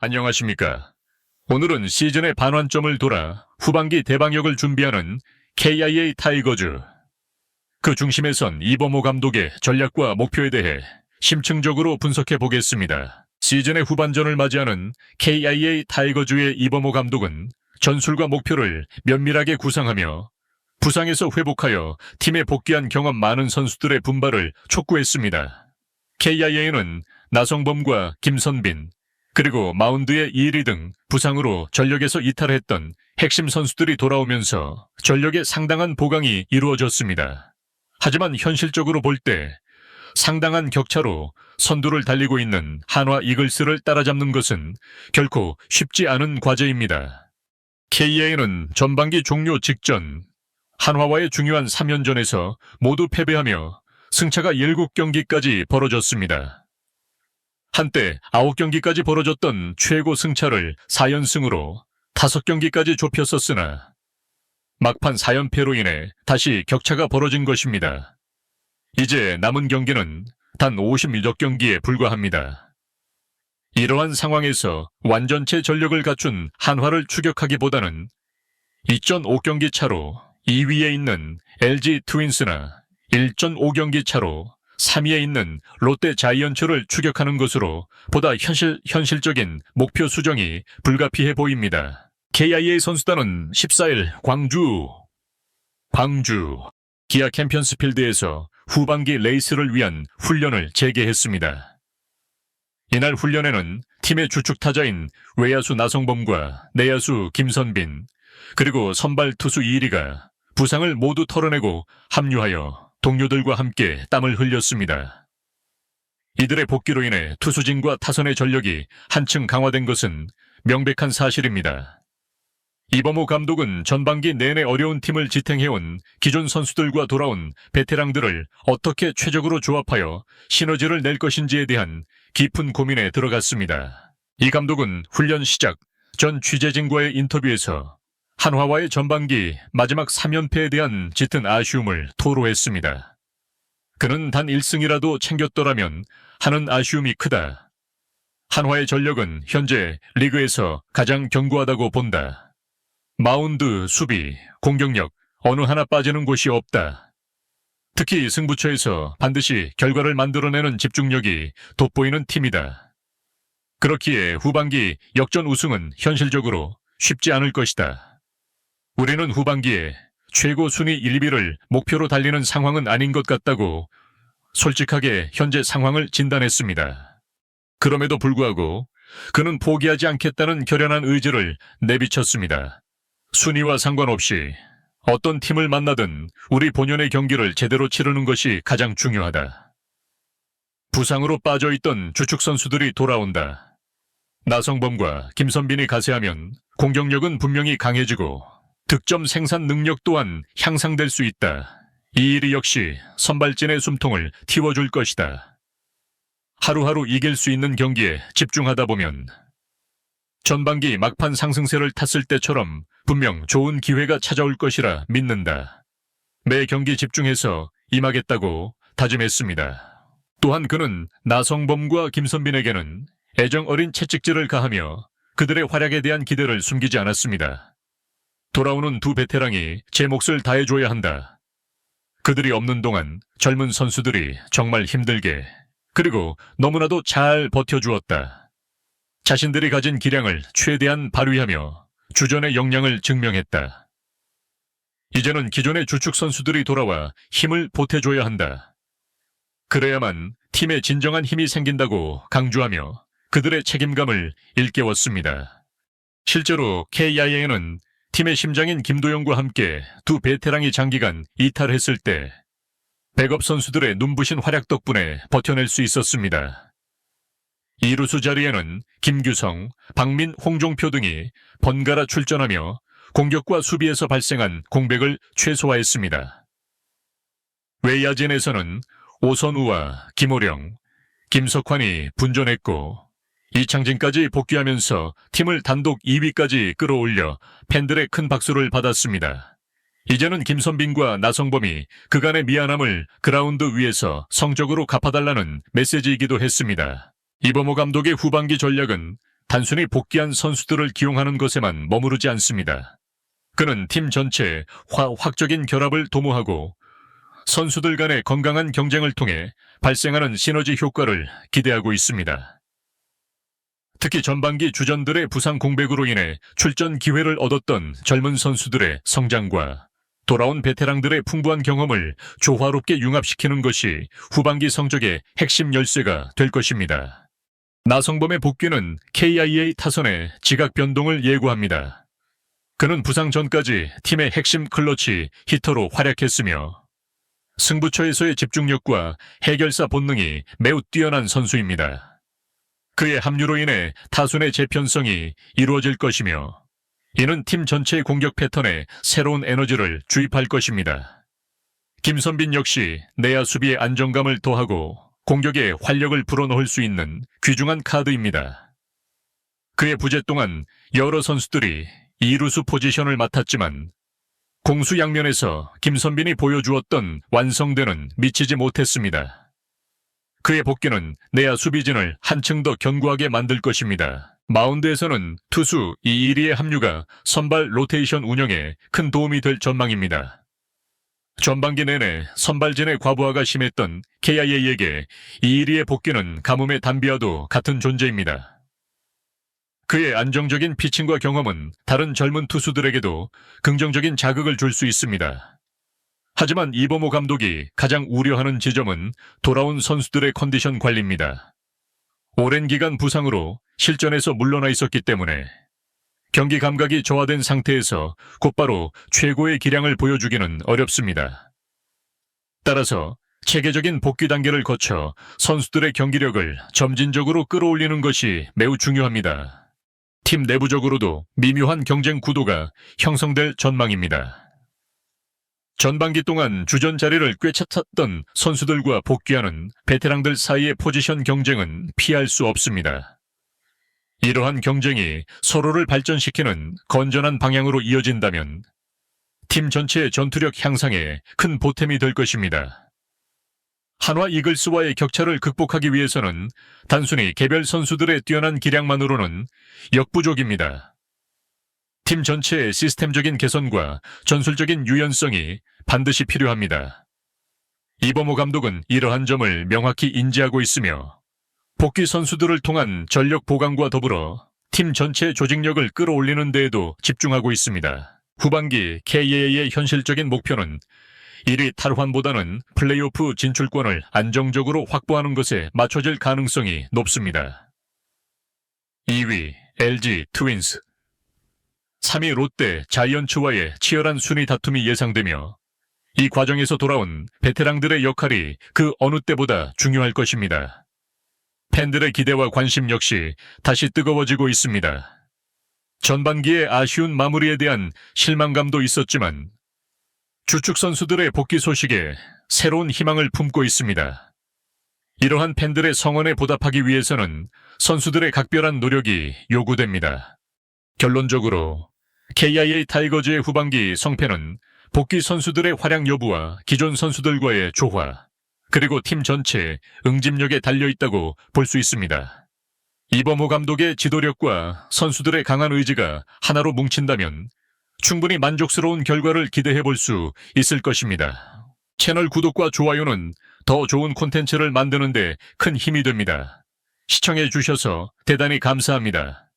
안녕하십니까. 오늘은 시즌의 반환점을 돌아 후반기 대방역을 준비하는 KIA 타이거즈. 그 중심에 선 이범호 감독의 전략과 목표에 대해 심층적으로 분석해 보겠습니다. 시즌의 후반전을 맞이하는 KIA 타이거즈의 이범호 감독은 전술과 목표를 면밀하게 구상하며 부상에서 회복하여 팀에 복귀한 경험 많은 선수들의 분발을 촉구했습니다. KIA는 나성범과 김선빈, 그리고 마운드의 이일이 등 부상으로 전력에서 이탈했던 핵심 선수들이 돌아오면서 전력의 상당한 보강이 이루어졌습니다. 하지만 현실적으로 볼 때 상당한 격차로 선두를 달리고 있는 한화 이글스를 따라잡는 것은 결코 쉽지 않은 과제입니다. KIA는 전반기 종료 직전 한화와의 중요한 3연전에서 모두 패배하며 승차가 7경기까지 벌어졌습니다. 한때 9경기까지 벌어졌던 최고 승차를 4연승으로 5경기까지 좁혔었으나 막판 4연패로 인해 다시 격차가 벌어진 것입니다. 이제 남은 경기는 단 56경기에 불과합니다. 이러한 상황에서 완전체 전력을 갖춘 한화를 추격하기보다는 2.5경기 차로 2위에 있는 LG 트윈스나 1.5경기 차로 3위에 있는 롯데 자이언츠를 추격하는 것으로 보다 현실적인 목표 수정이 불가피해 보입니다. KIA 선수단은 14일 광주 기아 캠피언스필드에서 후반기 레이스를 위한 훈련을 재개했습니다. 이날 훈련에는 팀의 주축 타자인 외야수 나성범과 내야수 김선빈, 그리고 선발 투수 이일이가 부상을 모두 털어내고 합류하여 동료들과 함께 땀을 흘렸습니다. 이들의 복귀로 인해 투수진과 타선의 전력이 한층 강화된 것은 명백한 사실입니다. 이범호 감독은 전반기 내내 어려운 팀을 지탱해온 기존 선수들과 돌아온 베테랑들을 어떻게 최적으로 조합하여 시너지를 낼 것인지에 대한 깊은 고민에 들어갔습니다. 이 감독은 훈련 시작 전 취재진과의 인터뷰에서 한화와의 전반기 마지막 3연패에 대한 짙은 아쉬움을 토로했습니다. 그는 단 1승이라도 챙겼더라면 하는 아쉬움이 크다. 한화의 전력은 현재 리그에서 가장 견고하다고 본다. 마운드, 수비, 공격력 어느 하나 빠지는 곳이 없다. 특히 승부처에서 반드시 결과를 만들어내는 집중력이 돋보이는 팀이다. 그렇기에 후반기 역전 우승은 현실적으로 쉽지 않을 것이다. 우리는 후반기에 최고 순위 1위를 목표로 달리는 상황은 아닌 것 같다고 솔직하게 현재 상황을 진단했습니다. 그럼에도 불구하고 그는 포기하지 않겠다는 결연한 의지를 내비쳤습니다. 순위와 상관없이 어떤 팀을 만나든 우리 본연의 경기를 제대로 치르는 것이 가장 중요하다. 부상으로 빠져있던 주축 선수들이 돌아온다. 나성범과 김선빈이 가세하면 공격력은 분명히 강해지고 득점 생산 능력 또한 향상될 수 있다. 이 일이 역시 선발진의 숨통을 틔워줄 것이다. 하루하루 이길 수 있는 경기에 집중하다 보면 전반기 막판 상승세를 탔을 때처럼 분명 좋은 기회가 찾아올 것이라 믿는다. 매 경기 집중해서 임하겠다고 다짐했습니다. 또한 그는 나성범과 김선빈에게는 애정 어린 채찍질을 가하며 그들의 활약에 대한 기대를 숨기지 않았습니다. 돌아오는 두 베테랑이 제 몫을 다해줘야 한다. 그들이 없는 동안 젊은 선수들이 정말 힘들게 그리고 너무나도 잘 버텨주었다. 자신들이 가진 기량을 최대한 발휘하며 주전의 역량을 증명했다. 이제는 기존의 주축 선수들이 돌아와 힘을 보태줘야 한다. 그래야만 팀에 진정한 힘이 생긴다고 강조하며 그들의 책임감을 일깨웠습니다. 실제로 KIA는 팀의 심장인 김도영과 함께 두 베테랑이 장기간 이탈했을 때 백업 선수들의 눈부신 활약 덕분에 버텨낼 수 있었습니다. 이루수 자리에는 김규성, 박민, 홍종표 등이 번갈아 출전하며 공격과 수비에서 발생한 공백을 최소화했습니다. 외야진에서는 오선우와 김호령, 김석환이 분전했고 이창진까지 복귀하면서 팀을 단독 2위까지 끌어올려 팬들의 큰 박수를 받았습니다. 이제는 김선빈과 나성범이 그간의 미안함을 그라운드 위에서 성적으로 갚아달라는 메시지이기도 했습니다. 이범호 감독의 후반기 전략은 단순히 복귀한 선수들을 기용하는 것에만 머무르지 않습니다. 그는 팀 전체의 화학적인 결합을 도모하고 선수들 간의 건강한 경쟁을 통해 발생하는 시너지 효과를 기대하고 있습니다. 특히 전반기 주전들의 부상 공백으로 인해 출전 기회를 얻었던 젊은 선수들의 성장과 돌아온 베테랑들의 풍부한 경험을 조화롭게 융합시키는 것이 후반기 성적의 핵심 열쇠가 될 것입니다. 나성범의 복귀는 KIA 타선의 지각 변동을 예고합니다. 그는 부상 전까지 팀의 핵심 클러치 히터로 활약했으며 승부처에서의 집중력과 해결사 본능이 매우 뛰어난 선수입니다. 그의 합류로 인해 타순의 재편성이 이루어질 것이며 이는 팀 전체의 공격 패턴에 새로운 에너지를 주입할 것입니다. 김선빈 역시 내야 수비의 안정감을 더하고 공격에 활력을 불어넣을 수 있는 귀중한 카드입니다. 그의 부재 동안 여러 선수들이 이루수 포지션을 맡았지만 공수 양면에서 김선빈이 보여주었던 완성도는 미치지 못했습니다. 그의 복귀는 내야 수비진을 한층 더 견고하게 만들 것입니다. 마운드에서는 투수 이일이의 합류가 선발 로테이션 운영에 큰 도움이 될 전망입니다. 전반기 내내 선발진의 과부하가 심했던 KIA에게 이일이의 복귀는 가뭄의 단비와도 같은 존재입니다. 그의 안정적인 피칭과 경험은 다른 젊은 투수들에게도 긍정적인 자극을 줄 수 있습니다. 하지만 이범호 감독이 가장 우려하는 지점은 돌아온 선수들의 컨디션 관리입니다. 오랜 기간 부상으로 실전에서 물러나 있었기 때문에 경기 감각이 저하된 상태에서 곧바로 최고의 기량을 보여주기는 어렵습니다. 따라서 체계적인 복귀 단계를 거쳐 선수들의 경기력을 점진적으로 끌어올리는 것이 매우 중요합니다. 팀 내부적으로도 미묘한 경쟁 구도가 형성될 전망입니다. 전반기 동안 주전 자리를 꿰찼던 선수들과 복귀하는 베테랑들 사이의 포지션 경쟁은 피할 수 없습니다. 이러한 경쟁이 서로를 발전시키는 건전한 방향으로 이어진다면 팀 전체의 전투력 향상에 큰 보탬이 될 것입니다. 한화 이글스와의 격차를 극복하기 위해서는 단순히 개별 선수들의 뛰어난 기량만으로는 역부족입니다. 팀 전체의 시스템적인 개선과 전술적인 유연성이 반드시 필요합니다. 이범호 감독은 이러한 점을 명확히 인지하고 있으며 복귀 선수들을 통한 전력 보강과 더불어 팀 전체 조직력을 끌어올리는 데에도 집중하고 있습니다. 후반기 KA의 현실적인 목표는 1위 탈환보다는 플레이오프 진출권을 안정적으로 확보하는 것에 맞춰질 가능성이 높습니다. 2위 LG 트윈스 3위 롯데 자이언츠와의 치열한 순위 다툼이 예상되며 이 과정에서 돌아온 베테랑들의 역할이 그 어느 때보다 중요할 것입니다. 팬들의 기대와 관심 역시 다시 뜨거워지고 있습니다. 전반기의 아쉬운 마무리에 대한 실망감도 있었지만 주축 선수들의 복귀 소식에 새로운 희망을 품고 있습니다. 이러한 팬들의 성원에 보답하기 위해서는 선수들의 각별한 노력이 요구됩니다. 결론적으로 KIA 타이거즈의 후반기 성패는 복귀 선수들의 활약 여부와 기존 선수들과의 조화, 그리고 팀 전체의 응집력에 달려있다고 볼 수 있습니다. 이범호 감독의 지도력과 선수들의 강한 의지가 하나로 뭉친다면 충분히 만족스러운 결과를 기대해 볼 수 있을 것입니다. 채널 구독과 좋아요는 더 좋은 콘텐츠를 만드는 데 큰 힘이 됩니다. 시청해 주셔서 대단히 감사합니다.